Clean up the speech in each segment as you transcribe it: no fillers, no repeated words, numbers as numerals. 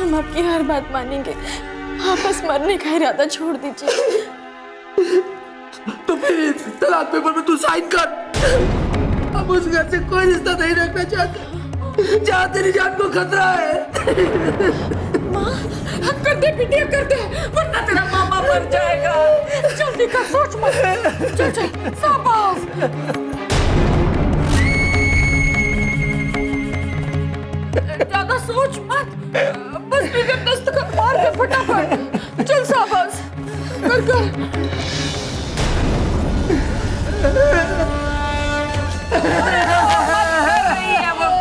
हम आपकी हर बात मानेंगे। आप बस मरने का इरादा छोड़ दीजिए। तो फिर तलाक पेपर में तू साइन कर। अब उस घर से कोई रिश्ता नहीं रखना चाहता जहाँ तेरी जान को खतरा है। माँ, कर दे बिटिया, कर दे, वरना तेरा मामा मर जाएगा। जल्दी कर, सोच मत। चल चल, शाबाश। ज्यादा सोच मत, बस फिगर दस्तखत मार के फटाफट। चल शाबाश, कर कर।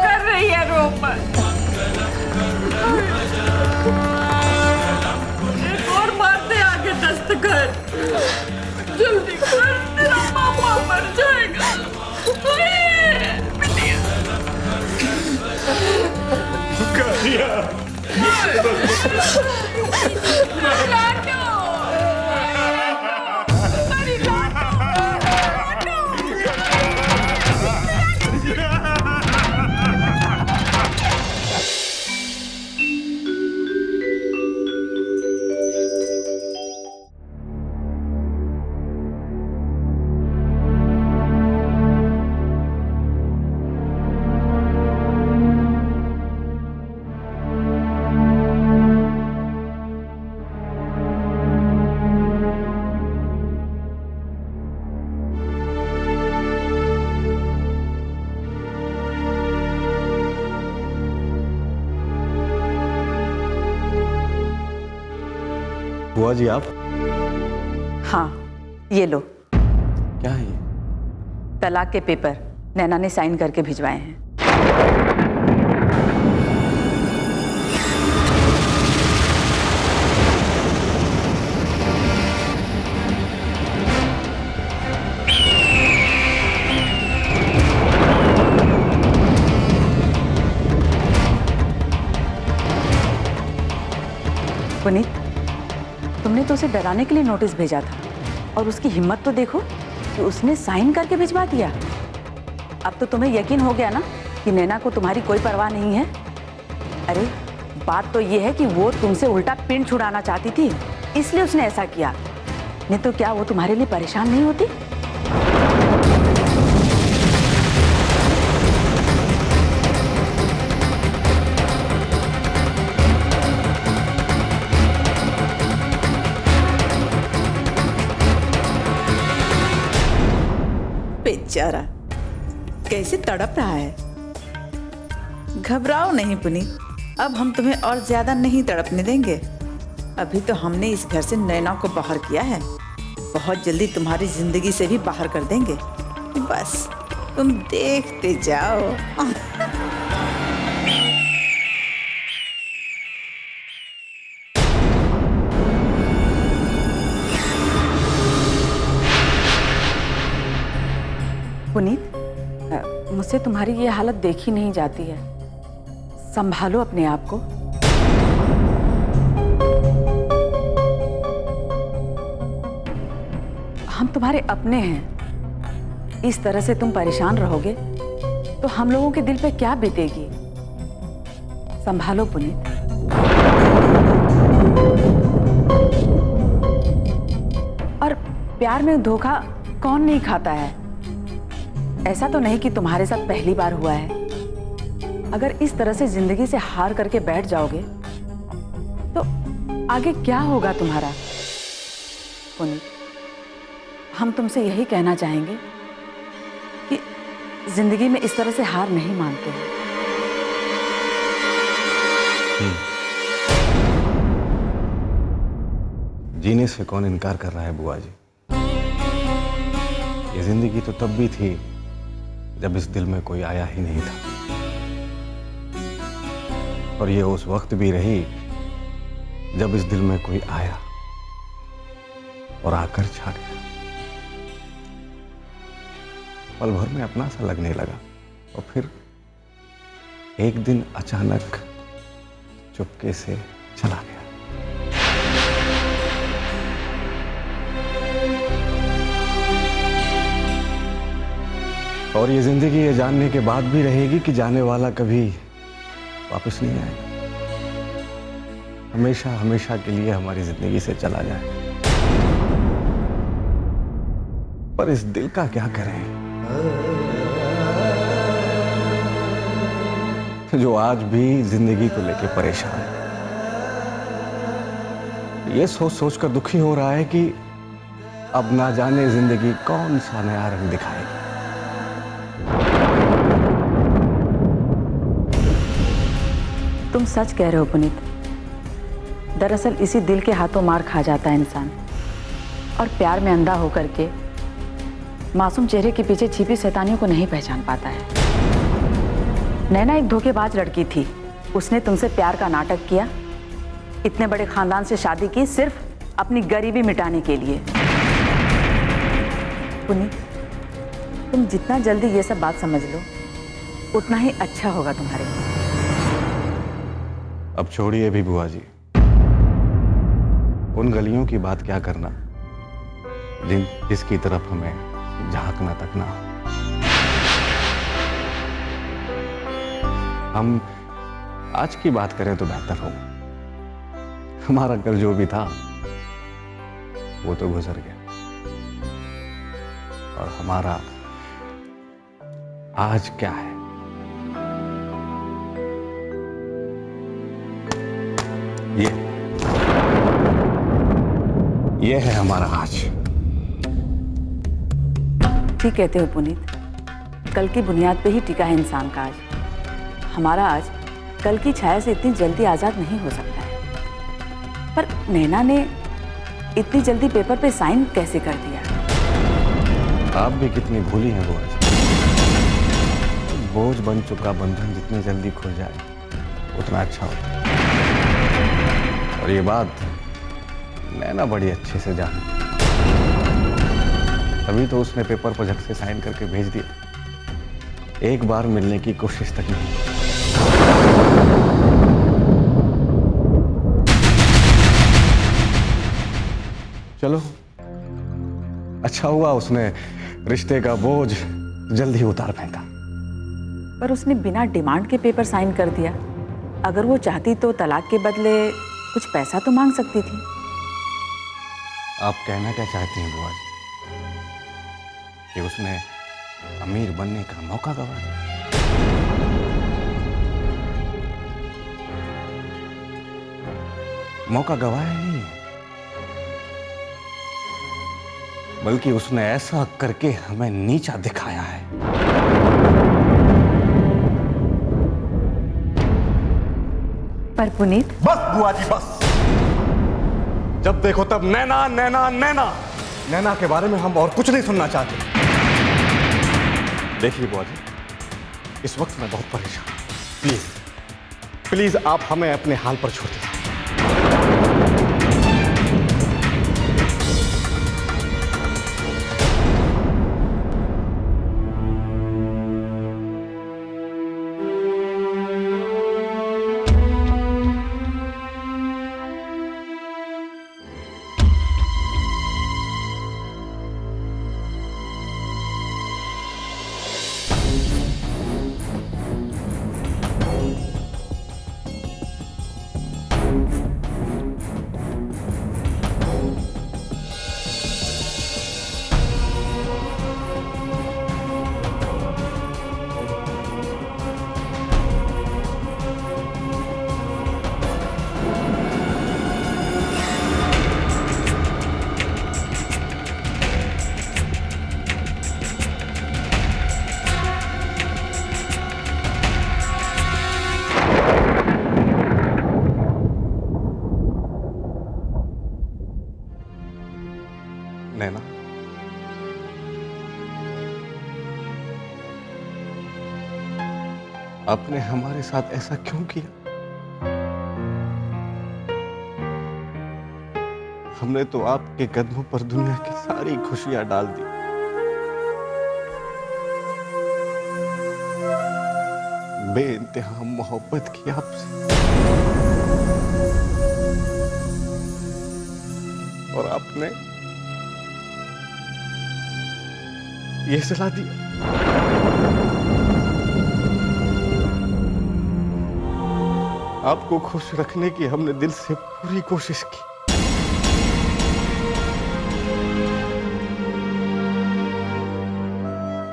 कर रही है रो मत। एक और मार दे आगे दस्तखत। जल्दी कर, तेरा मामा मर जाएगा। बुआ जी आप? हाँ, ये लो। क्या है ये? तलाक के पेपर नैना ने साइन करके भिजवाए हैं। पुनीत, तुमने तो उसे डराने के लिए नोटिस भेजा था और उसकी हिम्मत तो देखो कि उसने साइन करके भिजवा दिया। अब तो तुम्हें यकीन हो गया ना कि नैना को तुम्हारी कोई परवाह नहीं है। अरे बात तो ये है कि वो तुमसे उल्टा पिंड छुड़ाना चाहती थी, इसलिए उसने ऐसा किया। नहीं तो क्या वो तुम्हारे लिए परेशान नहीं होती? बेचारा कैसे तड़प रहा है। घबराओ नहीं पुनीत, अब हम तुम्हें और ज्यादा नहीं तड़पने देंगे। अभी तो हमने इस घर से नैना को बाहर किया है, बहुत जल्दी तुम्हारी जिंदगी से भी बाहर कर देंगे। बस तुम देखते जाओ। पुनीत, मुझसे तुम्हारी ये हालत देखी नहीं जाती है। संभालो अपने आप को। हम तुम्हारे अपने हैं। इस तरह से तुम परेशान रहोगे तो हम लोगों के दिल पे क्या बीतेगी। संभालो पुनीत। और प्यार में धोखा कौन नहीं खाता है। ऐसा तो नहीं कि तुम्हारे साथ पहली बार हुआ है। अगर इस तरह से जिंदगी से हार करके बैठ जाओगे तो आगे क्या होगा तुम्हारा। पुनीत, हम तुमसे यही कहना चाहेंगे कि जिंदगी में इस तरह से हार नहीं मानते हैं। जीने से कौन इनकार कर रहा है बुआ जी। ये जिंदगी तो तब भी थी जब इस दिल में कोई आया ही नहीं था, और ये उस वक्त भी रही जब इस दिल में कोई आया और आकर छा गया। पल भर में अपना सा लगने लगा और फिर एक दिन अचानक चुपके से चला गया। और ये जिंदगी ये जानने के बाद भी रहेगी कि जाने वाला कभी वापस नहीं आएगा। हमेशा हमेशा के लिए हमारी जिंदगी से चला जाए। पर इस दिल का क्या करें, जो आज भी जिंदगी को लेकर परेशान है। ये सोच सोच कर दुखी हो रहा है कि अब ना जाने जिंदगी कौन सा नया रंग दिखाएगी। तुम सच कह रहे हो पुनीत। दरअसल इसी दिल के हाथों मार खा जाता है इंसान, और प्यार में अंधा होकर के मासूम चेहरे के पीछे छिपी शैतानियों को नहीं पहचान पाता है। नैना एक धोखेबाज लड़की थी। उसने तुमसे प्यार का नाटक किया, इतने बड़े खानदान से शादी की सिर्फ अपनी गरीबी मिटाने के लिए। पुनीत, तुम जितना जल्दी ये सब बात समझ लो उतना ही अच्छा होगा तुम्हारे लिए। अब छोड़िए भी बुआ जी, उन गलियों की बात क्या करना जिसकी तरफ हमें झांकना तक ना हो। हम आज की बात करें तो बेहतर होगा। हमारा कल जो भी था वो तो गुजर गया, और हमारा आज क्या है ये है हमारा आज। ठीक कहते हो पुनीत, कल की बुनियाद पे ही टिका है इंसान का आज। हमारा आज कल की छाया से इतनी जल्दी आजाद नहीं हो सकता है। पर नैना ने इतनी जल्दी पेपर पे साइन कैसे कर दिया? आप भी कितनी भूली हैं बुआ जी। बोझ बन चुका बंधन जितनी जल्दी खुल जाए उतना अच्छा होता। और ये बात नैना बड़ी अच्छे से जाने, तभी तो उसने पेपर पर झट से साइन करके भेज दिया। एक बार मिलने की कोशिश तक नहीं। चलो, अच्छा हुआ उसने रिश्ते का बोझ जल्दी उतार फेंका। पर उसने बिना डिमांड के पेपर साइन कर दिया। अगर वो चाहती तो तलाक के बदले कुछ पैसा तो मांग सकती थी। आप कहना क्या चाहती हैं बुआ जी, कि उसने अमीर बनने का मौका गवा दिया? मौका गवाया नहीं है, बल्कि उसने ऐसा करके हमें नीचा दिखाया है। पर पुनीत, बस बुआ जी बस। जब देखो तब नैना नैना नैना नैना के बारे में हम और कुछ नहीं सुनना चाहते। देखिए बुआ जी, इस वक्त मैं बहुत परेशान हूं। प्लीज प्लीज आप हमें अपने हाल पर छोड़ दीजिए। नैना, आपने हमारे साथ ऐसा क्यों किया? हमने तो आपके कदमों पर दुनिया की सारी खुशियां डाल दी। बेइंतहा मोहब्बत की आपसे, और आपने ये सलाह दिया। आपको खुश रखने की हमने दिल से पूरी कोशिश की।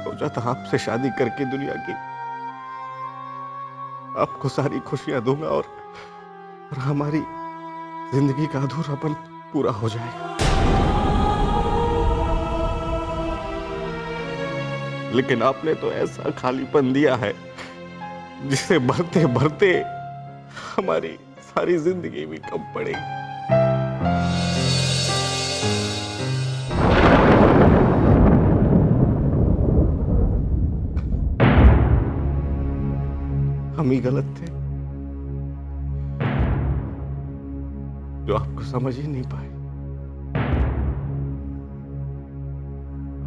सोचा था आपसे शादी करके दुनिया की आपको सारी खुशियां दूंगा और हमारी जिंदगी का अधूरापन पूरा हो जाएगा। लेकिन आपने तो ऐसा खालीपन दिया है जिसे भरते भरते हमारी सारी जिंदगी भी कम पड़ेगी। हम ही गलत थे जो आपको समझ ही नहीं पाए।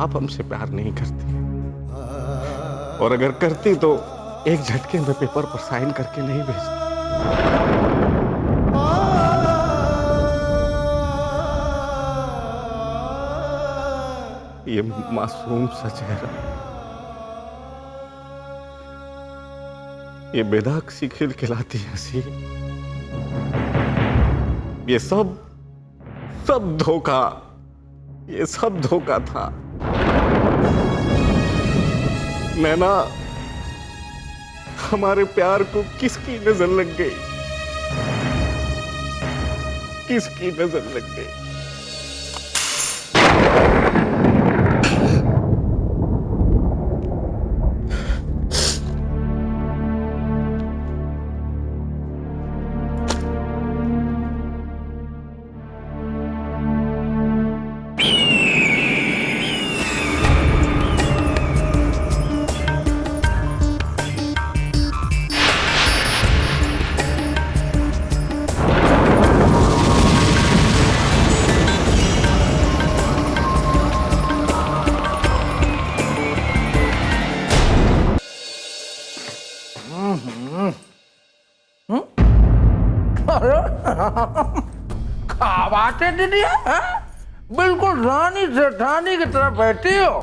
आप हमसे प्यार नहीं करती, और अगर करती तो एक झटके में पेपर पर साइन करके नहीं भेजती। ये मासूम सा चेहरा, ये बेदाग सी खिलखिलाती हंसी, ये सब धोखा, ये सब धोखा था। नैना, हमारे प्यार को किसकी नजर लग गई? किसकी नजर लग गई? क्या बात है दीदी, बिल्कुल रानी जेठानी की तरह बैठी हो।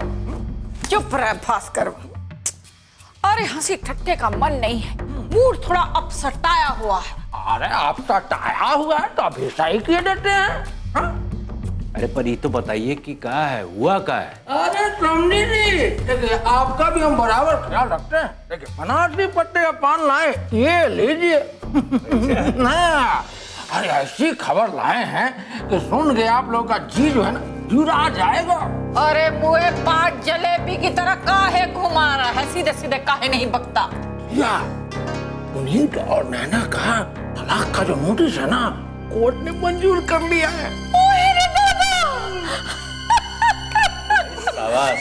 चुप रह भास्कर। अरे हंसी ठट्टे का मन नहीं है, मूड थोड़ा अपसटाया हुआ है। अरे आप सटाया हुआ है तो अभी सही किए देते हैं। हा? अरे पर ये तो बताइए कि क्या है, हुआ क्या है? अरे समझी जी, देखिए आपका भी हम बराबर ख्याल रखते हैं। देखिए बनारसी पत्ते का पान लाए, ये लीजिए। ना, अरे ऐसी खबर लाए हैं कि सुन के आप लोगों का जी जो है ना जुड़ा जाएगा। अरे मुए पाट जलेबी की तरह काहे घुमा रहा है, सीधे सीधे काहे नहीं बकता? या पुनीत और नैना का तलाक का जो नोटिस है ना, कोर्ट ने मंजूर कर लिया है। शाबाश।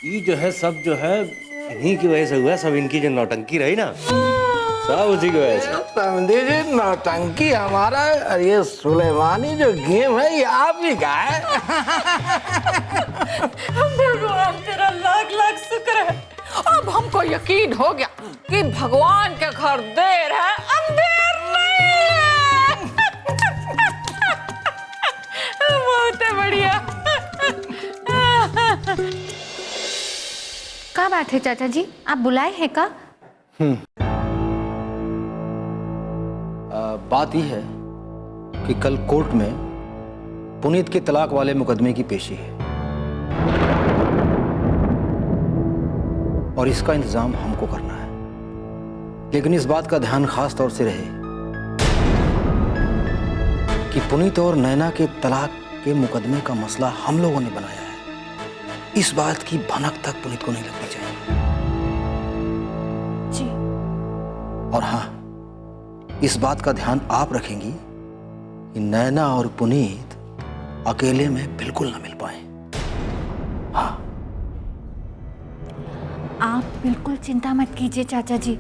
ये जो है सब जो है इन्हीं की वजह से हुआ, सब इनकी जो नौटंकी रही ना, सब उसी की वजह से। समझे जी, नौटंकी हमारा है और ये सुलेमानी जो गेम है ये आप ही का है। भगवान तेरा लाख लाख शुक्र है, अब हमको यकीन हो गया कि भगवान के घर देर है अंधेर नहीं है। बहुत बढ़िया। क्या बात है चाचा जी, आप बुलाए हैं का? बात यह है कि कल कोर्ट में पुनीत के तलाक वाले मुकदमे की पेशी है और इसका इंतजाम हमको करना है। लेकिन इस बात का ध्यान खास तौर से रहे कि पुनीत और नैना के तलाक के मुकदमे का मसला हम लोगों ने बनाया है। इस बात की भनक तक पुनीत को नहीं लगनी चाहिए। जी। और हाँ, इस बात का ध्यान आप रखेंगी कि नैना और पुनीत अकेले में बिल्कुल ना मिल पाए। हाँ। आप बिल्कुल चिंता मत कीजिए चाचा जी,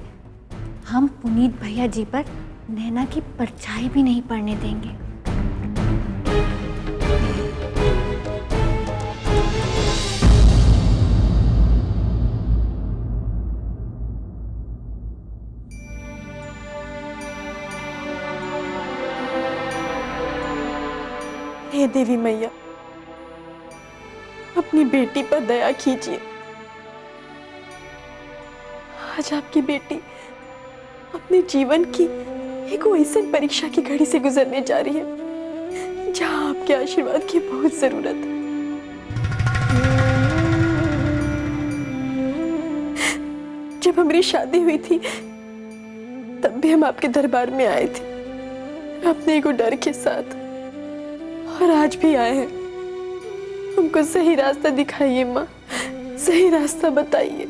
हम पुनीत भैया जी पर नैना की परछाई भी नहीं पड़ने देंगे। हे देवी मैया, अपनी बेटी पर दया कीजिए। आज आपकी बेटी अपने जीवन की एक ऐसी परीक्षा की घड़ी से गुजरने जा रही है जहां आपके आशीर्वाद की बहुत जरूरत है। जब हमारी शादी हुई थी तब भी हम आपके दरबार में आए थे अपने को डर के साथ, और आज भी आए हैं। हमको सही रास्ता दिखाइए माँ, सही रास्ता बताइए।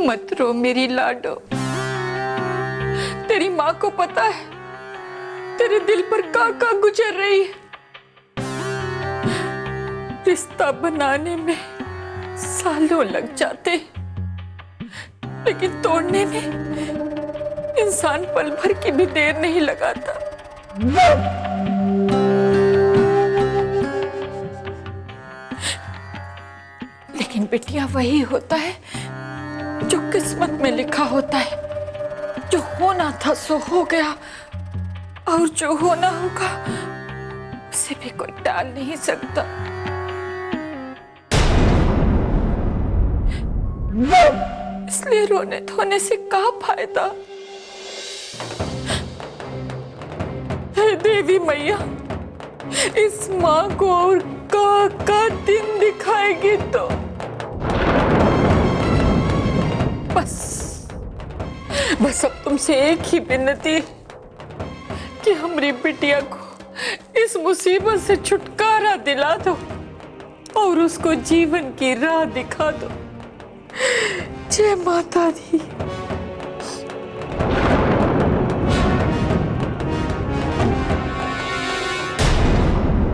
मत रो मेरी लाडो, तेरी माँ को पता है तेरे दिल पर का गुजर रही है। रिश्ता बनाने में सालों लग जाते, लेकिन तोड़ने में इंसान पल भर की भी देर नहीं लगाता। लेकिन बिटिया वही होता है जो किस्मत में लिखा होता है। जो होना था सो हो गया, और जो होना होगा उसे भी कोई टाल नहीं सकता। इसलिए रोने धोने से क्या फायदा। हे देवी मैया, इस माँ को और का दिन दिखाएगी तो बस अब तुमसे एक ही विनती कि हमारी बिटिया को इस मुसीबत से छुटकारा दिला दो और उसको जीवन की राह दिखा दो। जय माता दी।